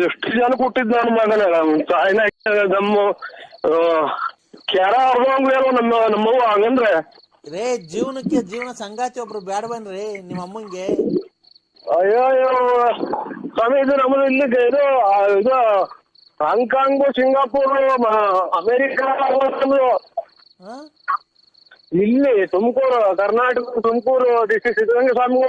Speaker 4: ಎಷ್ಟು ಜನ ಕೊಟ್ಟಿದ್ ನನ್ನ ಮಗನ ತಾಯಿನ ನಮ್ಮ ಕೆರ ಹೊರದಂಗ ನಮ್ಮವ್ವ ಹಂಗಂದ್ರೆ
Speaker 3: ರೇ, ಜೀವನ ಸಂಗಾತಿ ಒಬ್ರು ಬೇಡವನ್ರಿ ನಿಮ್ಮ ಅಮ್ಮಂಗೆ?
Speaker 4: ಅಯ್ಯೋ ಸ್ವಾಮಿ, ಇದು ನಮ್ಮದು ಇಲ್ಲಿ ಇದು ಹಾಂಗ್ಕಾಂಗ್, ಸಿಂಗಾಪುರ್, ಅಮೇರಿಕಾ, ಇಲ್ಲಿ ತುಮಕೂರು, ಕರ್ನಾಟಕ ತುಮಕೂರು ಡಿಸ್ಟ್ರಿಕ್ಟ್ ಸಿದ್ಧಗಂಗೆ ಸ್ವಾಮಿ.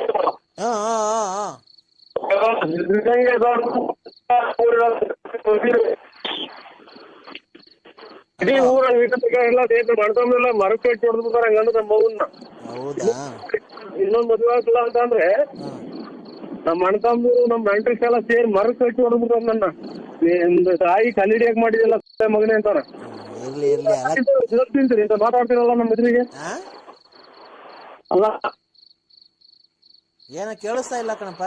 Speaker 4: ಇಡೀ ಊರಲ್ಲಿ ಎಲ್ಲ ದೇಶ ಮಾಡ್ಕೊಂಡೆಲ್ಲ ಮರಕ್ಕೆ ಕಟ್ಟಿ ಹೊಡೆದ್ಬಿಡ್ತಾರೆ. ಹಂಗಂದ್ರೆ ನಮ್ಮ ಮಗುನ್ನ ಇನ್ನೊಂದು ಮದುವೆ ಆಗ್ತಿಲ್ಲ ಅಂತಂದ್ರೆ ನಮ್ಮ ಅಣ್ಣ ತಮ್ಮರು ನಮ್ಮ ನೆಂಟ್ರಿಗೆಲ್ಲ ಸೇರಿ ಮರಕ್ಕೆ ಕಟ್ಟಿ ಹೊಡೆದ್ಬಿಡ್ತಾರೆ ನನ್ನ. ನಿಮ್ದು ತಾಯಿ ಕಲ್ಲಿಡಿಯಾಗ ಮಾಡಿದಿಲ್ಲ ಮಗನೇ ಅಂತಾರ. ತಿಂತೀರಿ ಅಂತ ಮಾತಾಡ್ತೀರಲ್ಲ ನಮ್ಮ ಎದುರಿಗೆ. ಅಲ್ಲ,
Speaker 3: ಏನ ಕೇಳಿಸ್ತಾ ಇಲ್ಲ ಕಣಪ್ಪ.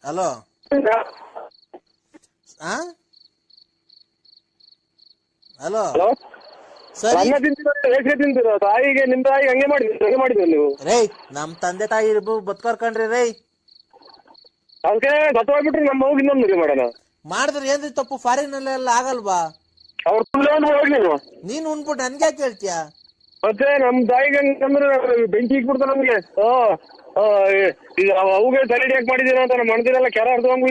Speaker 3: ಹಲೋ, ಹಲೋ, ಸರಿ.
Speaker 4: ತಿಂತೀರ ತಾಯಿಗೆ? ನಿಮ್ ತಾಯಿಗೆ ಹಂಗೆ ಮಾಡಿದ್ರಿ ನೀವು?
Speaker 3: ರೇ, ನಮ್ ತಂದೆ ತಾಯಿ ಬದುಕರ್ಕಂಡ್ರಿ ರೈ.
Speaker 4: ಅದಕ್ಕೆ ಸತ್ತೋಗ್ಬಿಟ್ರಿ. ನಮ್ಮ ಮಗು ಇನ್ನೊಂದು ಮದುವೆ ಮಾಡೋಣ
Speaker 3: ಮಾಡಿದ್ರೆ ಏನ್ರಿ ತಪ್ಪು? ಫಾರಿನ್ ಅಲ್ಲೆಲ್ಲ ಆಗಲ್ವಾ?
Speaker 4: ಅವ್ರ ಹೋಗಿ
Speaker 3: ನೀನ್ ಉಣ್ಬಿಟ್ಟು ನನ್ಗೆ ಯಾಕೆ ಹೇಳ್ತೀಯ?
Speaker 4: ಮತ್ತೆ ನಮ್ ತಾಯಿಗೆ ಹಂಗಂದ್ರೆ ಬೆಂಕಿ ಇಕ್ಬಿಡ್ತಾರ ನಮ್ಗೆ. ಈಗ ಅವುಗೆ ತಲೆಡಿ ಯಾಕೆ ಮಾಡಿದೀರ ಅಂತ ನಮ್ಮ ಮಣದಿನೆಲ್ಲ ಕೆರ ಹರ್ದಂಗ್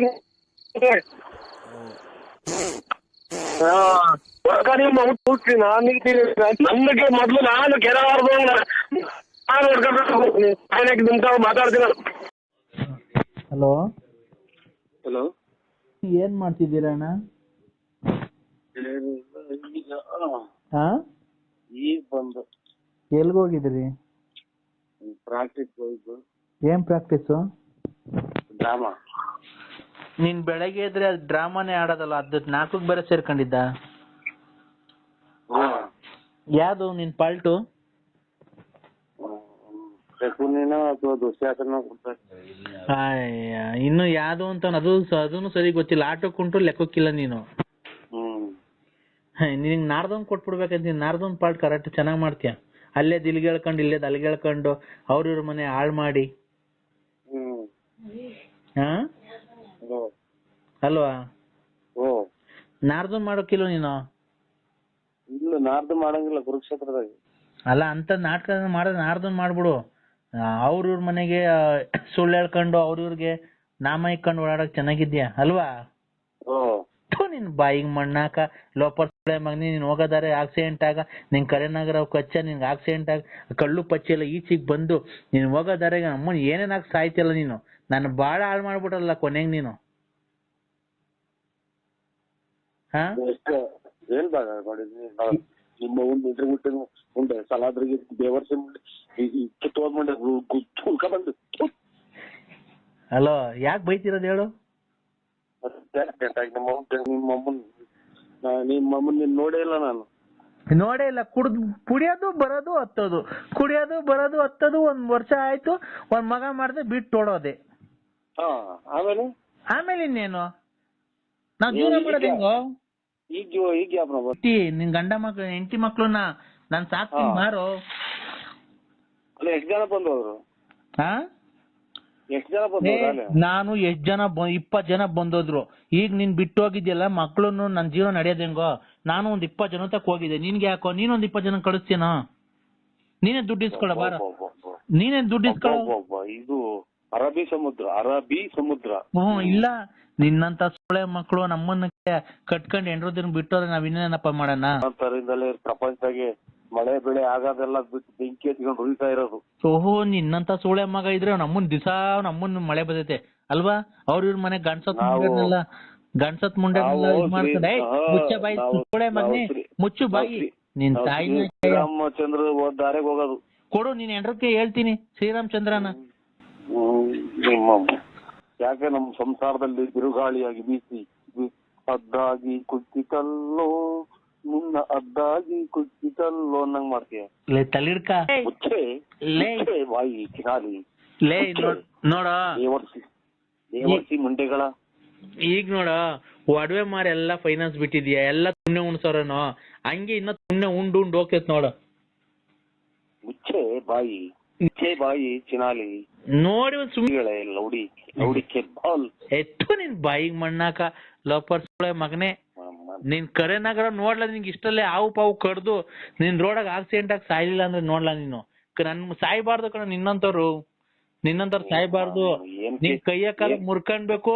Speaker 4: ನಮ್ಗೆ ಮೊದ್ಲು ನಾನು ಕೆರ ಹರ್ದಂಗ ಮಾತಾಡ್ತೀನಿ.
Speaker 3: ಹಲೋ,
Speaker 4: ಹಲೋ,
Speaker 3: ಏನ್ ಮಾಡ್ತಿದ್ದೀರಣ್ಣ?
Speaker 4: ಈಗ ಬಂದು
Speaker 3: ಎಲ್ಗೋಗಿದ್ರಿ?
Speaker 4: ಪ್ರಾಕ್ಟೀಸ್ ಹೋಯ್ತು.
Speaker 3: ಏನ್ ಪ್ರಾಕ್ಟೀಸು?
Speaker 4: ಡ್ರಾಮಾ.
Speaker 3: ನೀನ್ ಬೆಳಗ್ಗೆ ಇದ್ರೆ ಅದು ಡ್ರಾಮಾನೇ ಆಡೋದಲ್ಲ, ಅದ್ 4ಕ್ಕೆ ಬೇರೆ ಸೇರ್ಕೊಂಡಿದ್ದ? ಯಾವ್ದು ನಿನ್ ಪಾಲ್ಟು? ಇನ್ನು ಯಾವ್ದು ಅಂತ ಅದನ್ನು ಸರಿ ಗೊತ್ತಿಲ್ಲ. ಆಟಕ್ಕುಂಟು ಲೆಕ್ಕಕ್ಕಿಲ್ಲ ನೀನು. ನಿನ್ ನಾರ್ದೊಂದ್ ಕೊಟ್ಬಿಡ್ಬೇಕಂತ. ನಾರ್ದೊಂದ್ ಪಾರ್ಟ್ ಕರೆಕ್ಟ್ ಚೆನ್ನಾಗ್ ಮಾಡ್ತೀಯ. ಅಲ್ಲೇ ದಿಲ್ಗೆ ಹೇಳ್ಕೊಂಡು ಇಲ್ಲೇ ಅಲ್ಲಿಗೆ ಹೇಳ್ಕೊಂಡು ಅವ್ರ ಮನೆ ಹಾಳು ಮಾಡಿ. ಅಲ್ವಾ? ನಾರ್ದೊಂದ್ ಮಾಡೋಕಿಲ್ಲ ನೀನು?
Speaker 4: ಇಲ್ಲ, ನಾರ್ದು ಮಾಡಂಗಿಲ್ಲ ಕುರುಕ್ಷೇತ್ರದಾಗ.
Speaker 3: ಅಲ್ಲ, ಅಂತ ನಾಟಕ ಮಾಡೋದ್ ನಾರ್ದೊಂದ್ ಮಾಡ್ಬಿಡು. ಅವ್ರ ಮನೆಗೆ ಸುಳ್ಳು ಹೇಳ್ಕೊಂಡು ಅವ್ರವ್ರಿಗೆ ನಾಮ ಇಕ್ಕೊಂಡು ಓಡಾಡಕ್ ಚೆನ್ನಾಗಿದ್ಯಾ ಅಲ್ವಾ? ನಿನ್ ಬಾಯಿಗೆ ಮಣ್ಣಾಕ ಲೋಪರ್ ಮಗನಿ. ನೀನ್ ಹೋಗೋದಾರೆ ಆಕ್ಸಿಡೆಂಟ್ ಆಗ ನಿನ್ ಕರೆನಗರ ಕಚ್ಚ ನಿನ್ಗೆ ಆಕ್ಸಿಡೆಂಟ್ ಆಗ ಕಳ್ಳು ಪಚ್ಚಿ ಎಲ್ಲ ಈಚೆಗೆ ಬಂದು ನೀನ್ ಹೋಗೋದಾರೆ ಅಮ್ಮನ್ ಏನೇನಾಗ ಸಾಯ್ತಿಲ್ಲ ನೀನು. ನಾನು ಬಾಳ ಹಾಳು ಮಾಡ್ಬಿಟ್ಟಲ್ಲ ಕೊನೆಗೆ ನೀನು.
Speaker 4: ನಿಮ್ಮ ಎದುರುಗುಟ್ಟೆ ಉಂಡೆ ಸಲಾದ್ರಿಗೆ ಬೇವರ್ಸಿ ಕಿತ್ತೋದ್ ಮಂಡೆ ಗುಲ್ಕ ಬಂದು.
Speaker 3: ಹಲೋ, ಯಾಕೆ ಬೈತಿರೋದು ಹೇಳು?
Speaker 4: ನಿಮ್ಮಮ್ಮನ್ ನೀನ್ ನೋಡೇ ಇಲ್ಲ ನಾನು.
Speaker 3: ನೋಡೇ ಇಲ್ಲ. ಕುಡಿಯೋದು ಬರೋದು ಹತ್ತೋದು, ಕುಡಿಯೋದು ಬರೋದು ಹತ್ತೋದು. 1 ವರ್ಷ ಆಯ್ತು, 1 ಮಗ ಮಾಡ್ದೆ ಬಿಟ್ಟು ಓಡೋದೆ. ಆಮೇಲೆ ಇನ್ನೇನು? ನಾವ್ ಜೀವನ ಮಾಡೋದು ಹೆಂಗೋ?
Speaker 4: ಈಗ
Speaker 3: ನಿನ್ ಗಂಡ ಮಕ್ಳು ಹೆಂಡತಿ ಮಕ್ಳನ್ನ ನಾನ್ ಸಾಕ್ತೀನಿ ಮಾರು.
Speaker 4: ಎಷ್ಟು ಜನ ಬಂದವರು?
Speaker 3: ನಾನು 20 ಜನ ಬಂದೋದ್ರು. ಈಗ ನೀನ್ ಬಿಟ್ಟು ಹೋಗಿದ್ಯಲ್ಲ ಮಕ್ಳುನ್ನು, ನನ್ ಜೀವನ ನಡೆಯೋದ್ ಹೆಂಗೋ? ನಾನು 20 ಜನ ತಕ್ ಹೋಗಿದ್ದೆ. ನಿನ್ಗೆ ಯಾಕೋ? ನೀನೊಂದ್ 20 ಜನ ಕಳಿಸ್ತೀನೋ? ನೀನೇ ದುಡ್ಡು ಇಸ್ಕೊಳ ಬಾರ, ನೀನೇ ದುಡ್ಡು ಇಸ್ಕೊಳ.
Speaker 4: ಇದು ಅರಬ್ಬಿ ಸಮುದ್ರ.
Speaker 3: ಇಲ್ಲ, ನಿನ್ನಂತ ಸೊಳೆ ಮಕ್ಳು ನಮ್ಮನ್ನ ಕಟ್ಕೊಂಡ್ ಹೆಂಡ್ರದಿನ ಬಿಟ್ಟೋದ್ರೆ ನಾವ್ ಇನ್ನೇನಪ್ಪ ಮಾಡೋಣ?
Speaker 4: ಪ್ರಪಂಚದಾಗೆ ಮಳೆ ಬೆಳೆ ಆಗೋದೆಲ್ಲ ಬಿಟ್ಟು ಬೆಂಕಿ ಎತ್ಕೊಂಡು ಉಳಿತಾ ಇರೋದು.
Speaker 3: ಓಹೋ, ನಿನ್ನಂತ ಸೋಳೆ ಮಗ ಇದ್ರೆ ನಮ್ಮನ್ ಮಳೆ ಬರ್ತೈತೆ ಅಲ್ವಾ? ಇವ್ರ ಮನೆ ಗಂಡ್ಸತ್ ಮುಂಡೆ ಮಾಡ್ಕೊಂಡೆ ಮುಚ್ಚ ಬಾಯಿ ಸೋಳೆ ಮಗನೇ, ಮುಚ್ಚು ಬಾಯಿ. ನಿನ್ ತಾಯಿನ
Speaker 4: ಶ್ರೀರಾಮಚಂದ್ರ ದಾರಿಗೆ ಹೋಗೋದು.
Speaker 3: ಕೊಡು, ನೀನ್ ಹೆಂಡ್ರಕ್ಕೆ ಹೇಳ್ತೀನಿ ಶ್ರೀರಾಮಚಂದ್ರನ.
Speaker 4: ಯಾಕೆ ನಮ್ ಸಂಸಾರದಲ್ಲಿ ಬಿರುಗಾಳಿಯಾಗಿ ಬೀಸಿ ಅದ್ದಾಗಿ ಕುಚ್ಚಿತಲ್ಲೋ ನಿನ್ನ ಅದ್ದಾಗಿ ಕುಚ್ಚಿತಲ್ಲೋ ಅನ್ನಂಗ್ ಮಾಡ್ತೀಯ.
Speaker 3: ತಲಿಡ್ಕ
Speaker 4: ಬಾಯಿ ಕಿನಾಲಿ
Speaker 3: ನೋಡ
Speaker 4: ಮುಂಡೆಗಳ.
Speaker 3: ಈಗ ನೋಡ, ಒಡವೆ ಮಾರಿ ಎಲ್ಲಾ ಫೈನಾನ್ಸ್ ಬಿಟ್ಟಿದ್ಯಾ, ಎಲ್ಲಾ ತುಣ್ಣೆ ಉಣ್ಸೋರೇನೋ, ಹಂಗೆ ಇನ್ನ ತುಣ್ಣೆ ಉಂಡು ಹೋಗ್ತೈತ್ ನೋಡ.
Speaker 4: ಮುಚ್ಚೆ ಬಾಯಿ ಚಿನಾಲಿ
Speaker 3: ನೋಡಿ
Speaker 4: ಸುಮ್ಮಿಗಳೇ ಲೌಡಿಕೆ ಬಾಲ್
Speaker 3: ಎತ್ತು ನಿನ್ ಬಾಯಿಗೆ ಮಣ್ಣಾಕ ಲೋಪರ್ ಮಗನೇ. ನೀನ್ ಕರೆನಾಗರ ನೋಡ್ಲಾ, ನಿನ್ಗೆ ಇಷ್ಟಲ್ಲೇ ಹಾವು ಪಾವು ಕಡ್ದು ನಿನ್ ರೋಡಾಗ ಆಕ್ಸಿಡೆಂಟ್ ಆಗಿ ಸಾಯ್ಲಿಲ್ಲ ಅಂದ್ರೆ ನೋಡ್ಲಾ ನೀನು. ನನ್ ಸಾಯ್ಬಾರ್ದು ಕಣ, ನಿನ್ನಂತವ್ರು ಸಾಯ್ಬಾರ್ದು. ನಿನ್ ಕೈಯ ಕಾಲ ಮುರ್ಕೊಂಡ್ಬೇಕು,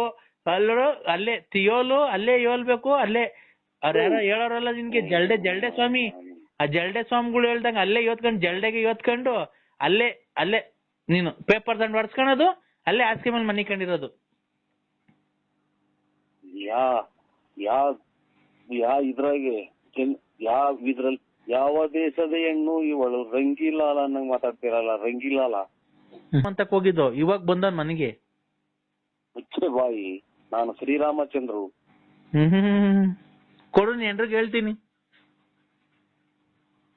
Speaker 3: ಅಲ್ಲೇ ತಿಯೋಲು ಅಲ್ಲೇ ಯೋಲ್ಬೇಕು, ಅಲ್ಲೇ ಅವ್ರ್ಯಾರ ಹೇಳೋರಲ್ಲ ನಿನ್ಗೆ ಜಲ್ಡೆ ಸ್ವಾಮಿ, ಆ ಜಲ್ಡೆ ಸ್ವಾಮಿಗಳು ಹೇಳ್ದಂಗ ಅಲ್ಲೇ ಯೋತ್ಕೊಂಡು ಜಲ್ಡೆಗೆ ಯೋತ್ಕೊಂಡು ಅಲ್ಲೇ ನೀನು ಪೇಪರ್ ದಂಡ್ ಹೊಡ್ಸ್ಕೊಳೋದು, ಅಲ್ಲೇ ಹಾಸಿಗೆ ಮೇಲೆ ಮನೆ ಕಂಡಿರೋದು.
Speaker 4: ಇದ್ರಲ್ಲಿ ಯಾವ ದೇಶದ ಹೆಣ್ಣು ಇವಳು ರಂಗಿಲಾಲ ಅನ್ನಂಗ್ ಮಾತಾಡ್ತಿರಲ್ಲ, ರಂಗಿಲಾಲ
Speaker 3: ಅಂತ ಹೋಗಿದ್ದು. ಇವಾಗ ಬಂದವನ್ ಮನೆಗೆ.
Speaker 4: ಮುಚ್ಚೆ ಬಾಯಿ, ನಾನು ಶ್ರೀರಾಮಚಂದ್ರು.
Speaker 3: ಕೊಡು, ನೀ ಎಲ್ರಿಗೆ ಹೇಳ್ತೀನಿ.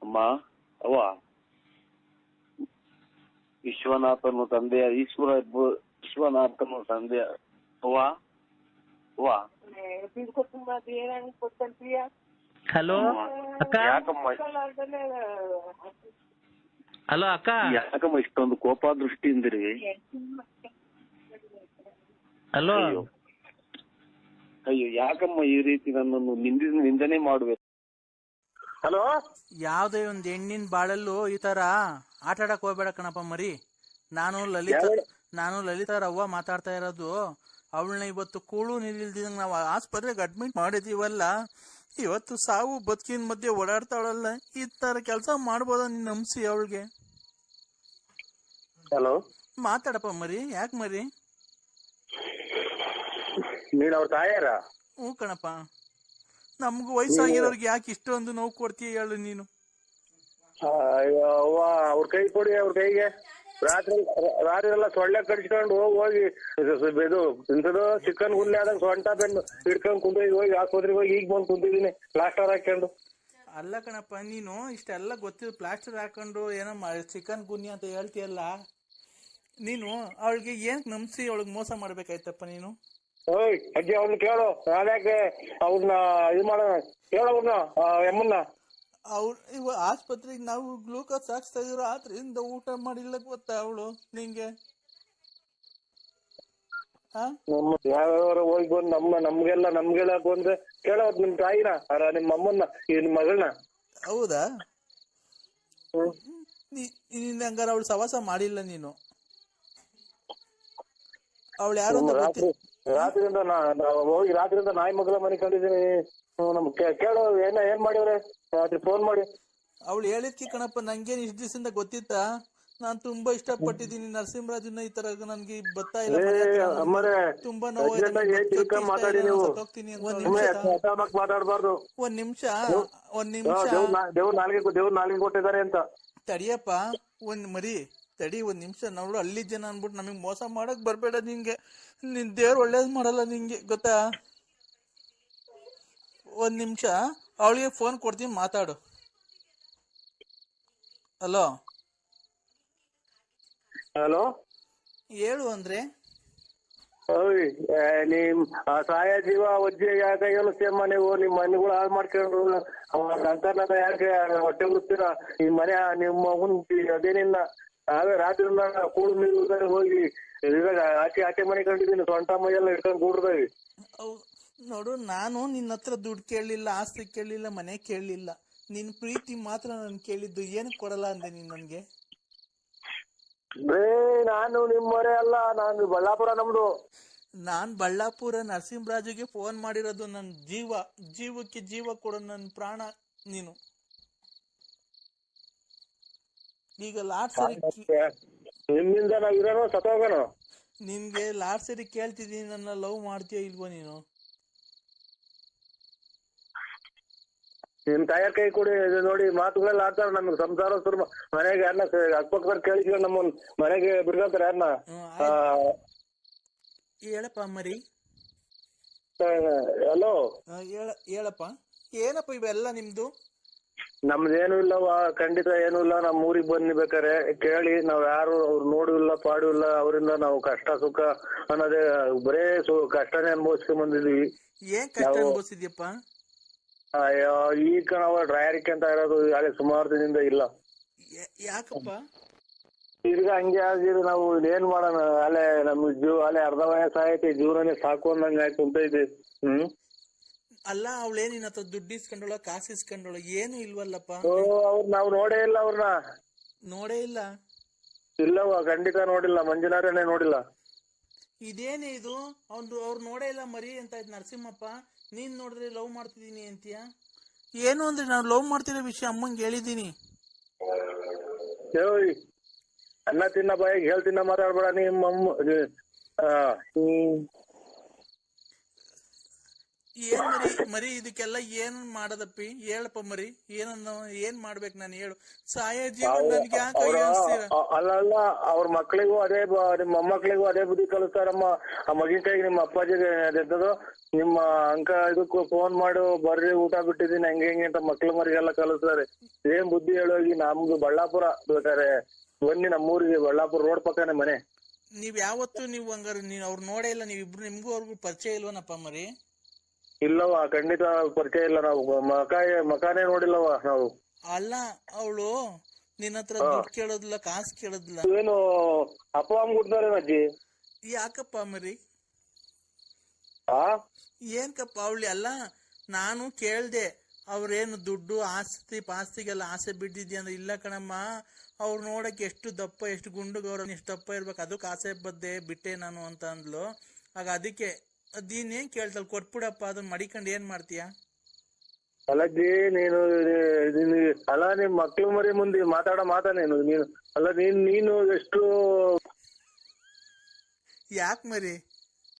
Speaker 4: ಅಮ್ಮ ಅವ್ವ, ವಿಶ್ವನಾಥನು ತಂದೆಯ ವಿಶ್ವನಾಥನು ತಂದೆಯ ಅವ್ವ.
Speaker 3: ಹಲೋ ಅಕ್ಕ. ಹಲೋ ಅಕ್ಕ.
Speaker 4: ಯಾಕಮ್ಮ ಇಷ್ಟೊಂದು ಕೋಪ ದೃಷ್ಟಿಯಿಂದಿರಿ?
Speaker 3: ಹಲೋ.
Speaker 4: ಅಯ್ಯೋ, ಯಾಕಮ್ಮ ಈ ರೀತಿ ನನ್ನನ್ನು ನಿಂದನೆ ಮಾಡುವೆ? ಹಲೋ.
Speaker 3: ಯಾವ್ದೇ ಒಂದ್ ಹೆಣ್ಣಿನ ಬಾಳಲ್ಲೂ ಈ ತರ ಆಟ ಆಡಕ್ ಹೋಗ್ಬೇಡ ಕಣಪ್ಪ ಮರಿ. ನಾನು ಲಲಿತಾ ಅವ್ವ ಮಾತಾಡ್ತಾ ಇರೋದು. ಅವಳನ್ನ ಇವತ್ತು ಕೂಳು ನಿಲ್ದಿದಂಗ ನಾವು ಆಸ್ಪತ್ರೆಗೆ ಅಡ್ಮಿಟ್ ಮಾಡಿದೀವಲ್ಲ, ಇವತ್ತು ಸಾವು ಬದುಕಿನ ಮಧ್ಯೆ ಓಡಾಡ್ತಾಳಲ್ಲ, ಈ ತರ ಕೆಲಸ ಮಾಡ್ಬೋದ ನಿನ್ನ ನಂಬಿಸಿ ಅವಳಿಗೆ?
Speaker 4: ಹಲೋ,
Speaker 3: ಮಾತಾಡಪ್ಪ ಮರಿ. ಯಾಕೆ ಮರಿ?
Speaker 4: ನೀನ್ ಅವ್ರ ತಾಯಾರ?
Speaker 3: ಹ್ಞೂ ಕಣಪ್ಪ. ನಮ್ಗೂ ವಯಸ್ಸಾಗಿರೋರ್ಗೆ ಯಾಕೆ ಇಷ್ಟೊಂದು ನೋವು ಕೊಡ್ತೀಯ ಹೇಳು ನೀನು?
Speaker 4: ಅವ್ರ ಕೈ ಕೊಡಿ, ಅವ್ರ ಕೈಗೆ. ರಾತ್ರಿ ಎಲ್ಲ ಸೊಳ್ಳೆ ಕಡಿಸ್ಕೊಂಡು ಹೋಗಿ ಇದು ಇಂಥದ್ದು ಚಿಕನ್ ಗುಲ್ಲೆ ಆದಂಗ ಸೊಂಟ ಬೆನ್ನು ಹಿಡ್ಕೊಂಡ್ ಕುಂತಿದ್ವಿ. ಹೋಗಿ ಆಸ್ಪತ್ರೆಗೆ ಹೋಗಿ ಈಗ ಬಂದು ಕುಂತಿದ್ದೀನಿ ಪ್ಲಾಸ್ಟರ್ ಹಾಕೊಂಡು.
Speaker 3: ಅಲ್ಲ ಕಣಪ್ಪ, ನೀನು ಇಷ್ಟೆಲ್ಲ ಗೊತ್ತಿದ್ದು ಪ್ಲಾಸ್ಟರ್ ಹಾಕೊಂಡು ಏನೋ ಚಿಕನ್ ಗುನ್ನಿ ಅಂತ ಹೇಳ್ತೀಯಲ್ಲ, ನೀನು ಅವಳಿಗೆ ಏನ್ ನಂಬಿಸಿ ಅವಳಿಗೆ ಮೋಸ ಮಾಡ್ಬೇಕಾಯ್ತಪ್ಪ ನೀನು?
Speaker 4: ಓಯ್ ಅಜ್ಜಿ, ಅವ್ರನ್ನ ಕೇಳು. ನಾನ್ಯಾಕೆ ಅವ್ರನ್ನ ಇದು ಮಾಡೋಣ? ಕೇಳು ಅವ್ರನ್ನ, ಎಮ್ಮನ್ನ.
Speaker 3: ಇವ ಆಸ್ಪತ್ರೆಗೆ ನಾವು ಗ್ಲೂಕೋಸ್ ಹಾಕ್ಸ್ತಾ ಇದ್ರು, ರಾತ್ರಿಯಿಂದ ಊಟ ಮಾಡಿಲ್ಲ ಗೊತ್ತಾ ಅವಳು ನಿಂಗೆ?
Speaker 4: ಯಾವ್ಯಾವ ಹೋಗಿ ಬಂದು ನಮ್ಗೆಲ್ಲ ಬಂದ್ರೆ ಕೇಳೋದ್ ನಿಮ್ ತಾಯಿನ, ನಿಮ್ ಅಮ್ಮನ್ನ, ನಿಮ್ ಮಗಳನ್ನ.
Speaker 3: ಹೌದಾ? ಹಂಗಾರ ಅವಳು ಸವಾಸ ಮಾಡಿಲ್ಲ ನೀನು? ಅವಳು ಯಾರು
Speaker 4: ರಾತ್ರಿಯಿಂದ ನಾಯಿ ಮಗಳ ಮನೆ ಕಂಡಿದ್ದೀನಿ. ಕೇಳೋ, ಏನ್ ಮಾಡಿವ್ರೆ ರಾತ್ರಿ ಫೋನ್ ಮಾಡಿ?
Speaker 3: ಅವಳು ಹೇಳಿದ್ಕಿ ಕಣಪ್ಪ, ನಂಗೇನ್ ಇಷ್ಟ ದಿವಸದಿಂದ ಗೊತ್ತಿತ್ತಾ? ನಾನ್ ತುಂಬಾ ಇಷ್ಟಪಟ್ಟಿದ್ದೀನಿ ನರಸಿಂಹರಾಜನ್ನ. ಈ ತರ ನನ್ಗೆ ಬರ್ತಾ ಇಲ್ಲ ಮನೆ ಹತ್ರ, ನನ್ಗೆ
Speaker 4: ಅಮ್ಮರೇ
Speaker 3: ತುಂಬಾ ನೋವಾಯ್ತು.
Speaker 4: ಅರ್ಜೆಂಟಾಗಿ ತಿಳ್ಕೊಂಡ್ ಮಾತಾಡಿ ನೀವು.
Speaker 3: ಸತ್ತೋಗ್ತೀನಿ ಅಂತ.
Speaker 4: ಮಾತಾಡ್ಬಾರ್ದು.
Speaker 3: ಒಂದ್ ನಿಮಿಷ
Speaker 4: ದೇವ್ರ ನಾಲ್ಗೆ ಕೊಟ್ಟಿದ್ದಾರೆ ಅಂತ.
Speaker 3: ತಡಿಯಪ್ಪ ಒಂದ್ ಮರಿ ತಡಿ, ಒಂದ್ ನಿಮಿಷ ನೋಡು. ಹಳ್ಳಿ ಜನ ಅನ್ಬಿಟ್ಟು ನಮಗ್ ಮೋಸ ಮಾಡಕ್ ಬರ್ಬೇಡ. ನಿಂಗೆ ನಿನ್ ದೇವ್ರು ಒಳ್ಳೇದ್ ಮಾಡಲ್ಲ ನಿಂಗೆ, ಗೊತ್ತಾ? ಒಂದ್ ನಿಮಿಷ ಅವಳಿಗೆ ಫೋನ್ ಕೊಡ್ತೀನಿ, ಮಾತಾಡು. ಹಲೋ
Speaker 4: ಹಲೋ,
Speaker 3: ಹೇಳು ಅಂದ್ರೆ.
Speaker 4: ಓಯ್ ನಿಮ್ ಸಹಾಯ ಜೀವ ಒಜ್ಜೆ ಯಾಕೆ ಹೇಳಿಸ್ತೇಮ್ಮ ನೀವು? ನಿಮ್ ಮನೆಗಳು ಹಾಳು ಮಾಡ್ಕೊಂಡು ಸಂತಾನದ ಯಾಕೆ ಹೊಟ್ಟೆ ಉಳಿಸ್ತೀರಾ? ಈ ಮನೆ ನಿಮ್ಮ ಮಗನ್ ಅದೇನಿಲ್ಲ. ನಾವೇ ರಾತ್ರಿ ಕೂಳು ನೀರು ಹೋಗಿ ಆಚೆ ಮನೆ ಕಂಡಿದ್ದೀನಿ. ಸೊಂಟ ಮೈಯೆಲ್ಲ ಇಟ್ಕೊಂಡು ಕೂಡ್ದಾವಿ.
Speaker 3: ನೋಡು, ನಾನು ನಿನ್ನ ಹತ್ರ ದುಡ್ಡು ಕೇಳಲಿಲ್ಲ, ಆಸ್ತಿ ಕೇಳಲಿಲ್ಲ, ಮನೆ ಕೇಳಲಿಲ್ಲ. ನಿನ್ ಪ್ರೀತಿ ಮಾತ್ರ ನಾನು ಕೇಳಿದ್ದು. ಏನಕ್ಕೆ ಕೊಡಲ್ಲ ಅಂದೆ ನೀನ್ ನನ್ಗೆ?
Speaker 4: ನಾನು ನಿಮ್ಮವರೇ ಅಲ್ಲ, ನಾನು ಬಳ್ಳಾಪುರ ನಮ್ದು.
Speaker 3: ನಾನ್ ಬಳ್ಳಾಪುರ ನರಸಿಂಹರಾಜುಗೆ ಫೋನ್ ಮಾಡಿರೋದು. ನನ್ ಜೀವಕ್ಕೆ ಜೀವ ಕೊಡೋ ನನ್ ಪ್ರಾಣ ನೀನು. ಈಗ ಲಾಟ್ ಸರಿ
Speaker 4: ನಿಮ್ಮಿಂದ ನಾವ್ ಇರೋನು ಸತ್ತೋಗೋಣ.
Speaker 3: ನಿನ್ಗೆ ಲಾಟ್ ಸರಿ ಕೇಳ್ತಿದೀನಿ, ನನ್ನ ಲವ್ ಮಾಡ್ತೀಯ ಇಲ್ವೋ ನೀನು?
Speaker 4: ನಿಮ್ ತಾಯ ಕೈ ಕೊಡಿ. ನೋಡಿ ಮಾತುಗಳೆಲ್ಲ ಆಡ್ತಾರ. ನಮ್ಗೆ ಸಂಸಾರ ಸುರ್ಮ ಮನೆಗೆ ಯಾರನ್ನ ಅಕ್ಕಪಕ್ಕ ಕೇಳಿಸ್ಕೊಂಡು ನಮ್ಮ ಮನೆಗೆ ಬಿಡ್ಕೊಂತಾರೆ ಯಾರನ್ನ.
Speaker 3: ಹೇಳಪ್ಪ ಮರಿ.
Speaker 4: ಹಲೋ,
Speaker 3: ಹೇಳಪ್ಪ. ಏನಪ್ಪ ಇವೆಲ್ಲ ನಿಮ್ದು?
Speaker 4: ನಮ್ದೇನು ಇಲ್ಲವ, ಖಂಡಿತ ಏನು ಇಲ್ಲ. ನಮ್ ಊರಿಗೆ ಬನ್ನಿ ಬೇಕಾರೆ ಕೇಳಿ. ನಾವ್ ಯಾರು ಅವ್ರು ನೋಡು ಇಲ್ಲ ಪಾಡು ಇಲ್ಲ. ಅವರಿಂದ ನಾವು ಕಷ್ಟ ಸುಖ ಅನ್ನೋದೇ ಬರೇ ಕಷ್ಟನೇ ಅನುಭವಿಸ್ಕೊಂಡ್ ಬಂದಿದೀವಿ.
Speaker 3: ಏನ್ ಕಷ್ಟ ಅನುಭವಿಸಿದ್ಯಪ್ಪ?
Speaker 4: ಅಯ್ಯೋ, ಈಗ ನಾವು ಡ್ರೈವರಿಕೆ ಅಂತ ಇರೋದು ಅಲ್ಲಿ ಸುಮಾರು ದಿನದಿಂದ ಇಲ್ಲ.
Speaker 3: ಯಾಕಪ್ಪ?
Speaker 4: ಈಗ ಹಂಗೆ ಆಗಿದ್ರೆ ನಾವು ಏನ್ ಮಾಡೋಣ? ಅಲ್ಲೇ ನಮ್ ಅಲ್ಲೇ ಅರ್ಧ ವಯಸ್ಸಾಯ್ತು, ಜೀವನನೇ ಸಾಕು ಅಂದಂಗ ಆಯ್ತು ಕುಂತೈತಿ.
Speaker 3: ಅಲ್ಲ, ಅವಳೇನ್ ನಿನ್ನ ಹತ್ರ ದುಡ್ಡು ಇಸ್ಕೊಂಡೋಳ, ಕಾಸು ಇಸ್ಕೊಂಡೋಳ? ಏನು ಇಲ್ವಲ್ಲಪ್ಪ.
Speaker 4: ಅವ್ರು ನಾವ್ ನೋಡೇ ಇಲ್ಲ. ಅವ್ರನ್ನ
Speaker 3: ನೋಡೇ ಇಲ್ಲ?
Speaker 4: ಇಲ್ಲವ, ಖಂಡಿತ ನೋಡಿಲ್ಲ. ಮಂಜುನಾಥನೇ ನೋಡಿಲ್ಲ.
Speaker 3: ಇದೇನೇ ಇದು? ಅವ್ರು ನೋಡೇ ಇಲ್ಲ ಮರಿ ಅಂತ ಆಯ್ತು ನರಸಿಂಹಪ್ಪ. ನೀನ್ ನೋಡಿದ್ರೆ ಲವ್ ಮಾಡ್ತಿದೀನಿ ಅಂತೀಯ? ಏನು ಅಂದ್ರೆ ನಾನು ಲವ್ ಮಾಡ್ತಿರೋ ವಿಷಯ ಅಮ್ಮಂಗೆ ಹೇಳಿದೀನಿ.
Speaker 4: ಅನ್ನ ತಿನ್ನ ಬಾಯಿಗೆ ಹೇಳ್ತಿನ್ನ ಮಾತಾಡ್ಬೇಡ ನಿಮ್ಮ.
Speaker 3: ಏನ್ ಮರಿ ಇದಕ್ಕೆಲ್ಲ ಏನ್ ಮಾಡದಪ್ಪಿ? ಹೇಳಪ್ಪ ಮರಿ, ಏನ್ ಮಾಡ್ಬೇಕು ನಾನು? ಹೇಳು. ಸಾಯ ಜೀವನ ನನ್ಗೆ ಯಾಕೆ ಹೇಳ್ತೀರ?
Speaker 4: ಅಲ್ಲ, ಅವ್ರ ಮಕ್ಳಿಗೂ ಅದೇ, ನಿಮ್ಮ ಮೊಮ್ಮಕ್ಳಿಗೂ ಅದೇ ಬುದ್ಧಿ ಕಲಿಸ್ತಾರಮ್ಮ. ಆ ಮಗಿನ ಕೈಗೆ ನಿಮ್ಮ ಅಪ್ಪಾಜಿಗೆ ಅದೆಂತದು ನಿಮ್ಮ ಅಂಕ ಇದಕ್ಕೂ ಫೋನ್ ಮಾಡು, ಬರ್ರಿ ಊಟ ಬಿಟ್ಟಿದ್ದೀನಿ ಹೆಂಗೆ ಅಂತ ಮಕ್ಳು ಮರಿಗೆಲ್ಲ ಕಲಿಸ್ತಾರೆ. ಏನ್ ಬುದ್ಧಿ ಹೇಳೋಗಿ. ನಮ್ದು ಬಳ್ಳಾಪುರ ಬೇಕಾರೆ ಬನ್ನಿ, ನಮ್ಮೂರಿಗೆ. ಬಳ್ಳಾಪುರ ರೋಡ್ ಪಕ್ಕನೆ ಮನೆ.
Speaker 3: ನೀವ್ ಯಾವತ್ತು ನೀವು ಹಂಗಾರೆ ಅವ್ರು ನೋಡೇ ಇಲ್ಲ? ನೀವಿಬ್ರು ನಿಮ್ಗೂ ಅವ್ರಿಗೂ ಪರಿಚಯ ಇಲ್ವನಪ್ಪ ಮರಿ?
Speaker 4: ಇಲ್ಲವ, ಖಂಡಿತ ಪರಿಚಯ ಇಲ್ಲ. ನಾವು ಮಕಾನೇ ನೋಡಿಲ್ಲವ ನಾವು.
Speaker 3: ಅಲ್ಲ, ಅವಳು ನಿನ್ನ ಹತ್ರ ದುಡ್ಡು ಕೇಳೋದಿಲ್ಲ, ಕಾಸು ಕೇಳೋದಿಲ್ಲ.
Speaker 4: ಏನು ಅಪ್ಪ ಅಮ್ಮ ಕೊಡ್ತಾರೆ ಅಜ್ಜಿ?
Speaker 3: ಯಾಕಪ್ಪ ಮರಿ? ಏನ್ಕಪ್ಪ ಅವಳಿ? ಅಲ್ಲ, ನಾನು ಕೇಳ್ದೆ ಅವ್ರೇನು ದುಡ್ಡು ಪಾಸ್ತಿಗೆಲ್ಲ ಆಸೆ ಬಿದ್ದಿದ್ಯಾ ಅಂದ್ರೆ, ಇಲ್ಲ ಕಣಮ್ಮ, ಅವ್ರು ನೋಡಕ್ ಎಷ್ಟು ದಪ್ಪ, ಎಷ್ಟು ಗುಂಡುಗವ್ರ, ಎಷ್ಟು ದಪ್ಪ ಇರ್ಬೇಕು, ಅದಕ್ಕೆ ಆಸೆ ಬದ್ದೆ ಬಿಟ್ಟೆ ನಾನು ಅಂತ ಅಂದ್ಲು. ಆಗ ಅದಕ್ಕೆ ಅದೇನೇನ್ ಕೇಳ್ತಲ್, ಕೊಟ್ಬಿಡಪ್ಪ, ಅದನ್ನ ಮಡಿಕೊಂಡು ಏನ್ ಮಾಡ್ತೀಯ?
Speaker 4: ಅಲ್ಲಜ್ಜಿ, ನೀನು ಅಲ್ಲ ನಿಮ್ ಮಕ್ಳು ಮರಿ ಮುಂದೆ ಮಾತಾಡ ನೀನು ಅಲ್ಲ ನೀನು ಎಷ್ಟು
Speaker 3: ಯಾಕೆ ಮರಿ?